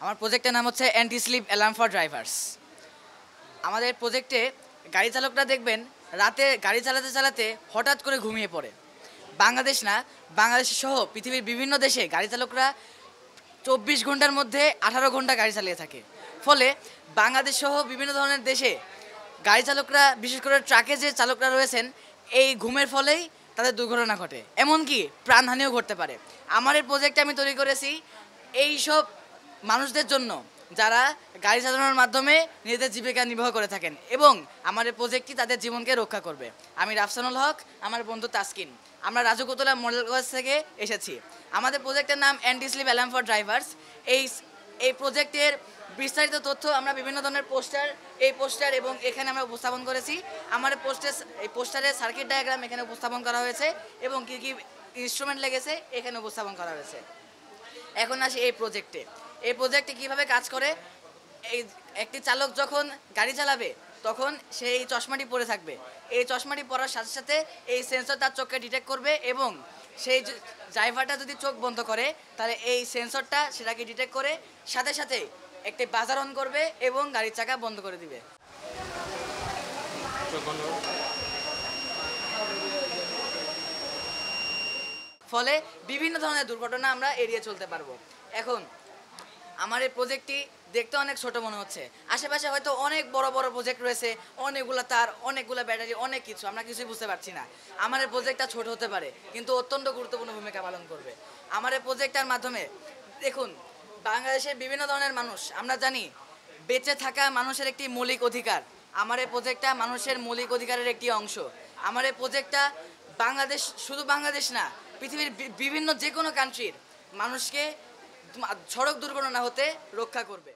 আমার প্রজেক্টের নাম হচ্ছে anti slip alarm for drivers. আমাদের প্রজেক্টে গাড়ি চালকরা দেখবেন রাতে গাড়ি চালাতে চালাতে হঠাৎ করে ঘুমিয়ে পড়ে। বাংলাদেশ না, বাংলাদেশ সহ পৃথিবীর বিভিন্ন দেশে গাড়ি চালকরা 24 ঘন্টার মধ্যে 18 ঘন্টা গাড়ি চালিয়ে থাকে। ফলে বাংলাদেশ সহ বিভিন্ন ধরনের দেশে গাড়ি চালকরা, বিশেষ করে ট্রাকে যে চালকরা রয়েছেন, এই ঘুমের ফলেই তাদের দুর্ঘটনা ঘটে, এমনকি প্রাণহানিও ঘটতে পারে। আমার এই প্রজেক্টে আমি তৈরি করেছি এই সব মানুষদের জন্য যারা গাড়ি চালানোর মাধ্যমে নিজেদের জীবিকা নির্বাহ করে থাকেন, এবং আমার এই প্রজেক্টটি তাদের জীবনকে রক্ষা করবে। আমি রাফসানুল হক, আমার বন্ধু তাসকিন, আমরা রাজুকতলা মডেল কলেজ থেকে এসেছি। আমাদের প্রজেক্টের নাম anti slip alarm for drivers. এই প্রজেক্টের বিস্তারিত তথ্য আমরা বিভিন্ন ধরনের পোস্টার এবং এখানে আমরা উপস্থাপন করেছি। আমার এই পোস্টারের সার্কিট ডায়াগ্রাম এখানে উপস্থাপন করা হয়েছে এবং কী কী ইনস্ট্রুমেন্ট লেগেছে এখানে উপস্থাপন করা হয়েছে। এখন আসি এই প্রজেক্টে কীভাবে কাজ করে। একটি চালক যখন গাড়ি চালাবে তখন সেই চশমাটি পরে থাকবে। এই চশমাটি পরার সাথে সাথে এই সেন্সর তার চোখকে ডিটেক্ট করবে, এবং সেই ড্রাইভারটা যদি চোখ বন্ধ করে তাহলে এই সেন্সরটা সেটাকে ডিটেক্ট করে সাথে সাথে একটি বাজার অন করবে এবং গাড়ির চাকা বন্ধ করে দিবে। ফলে বিভিন্ন ধরনের দুর্ঘটনা আমরা এড়িয়ে চলতে পারবো। এখন আমার এই প্রজেক্টটি দেখতে অনেক ছোট মনে হচ্ছে, আশেপাশে হয়তো অনেক বড় বড় প্রজেক্ট রয়েছে, অনেকগুলো তার, অনেকগুলো ব্যাটারি, অনেক কিছু, আমরা কিছুই বুঝতে পারছি না। আমার এই প্রজেক্টটা ছোট হতে পারে কিন্তু অত্যন্ত গুরুত্বপূর্ণ ভূমিকা পালন করবে। আমার এই প্রজেক্টটার মাধ্যমে দেখুন, বাংলাদেশের বিভিন্ন ধরনের মানুষ, আমরা জানি বেঁচে থাকা মানুষের একটি মৌলিক অধিকার। আমার এই প্রজেক্টটা মানুষের মৌলিক অধিকারের একটি অংশ। আমার এই প্রজেক্টটা শুধু বাংলাদেশ না, পৃথিবীর বিভিন্ন যে কোনো কান্ট্রির মানুষকে সড়ক দুর্ঘটনা হতে রক্ষা করবে।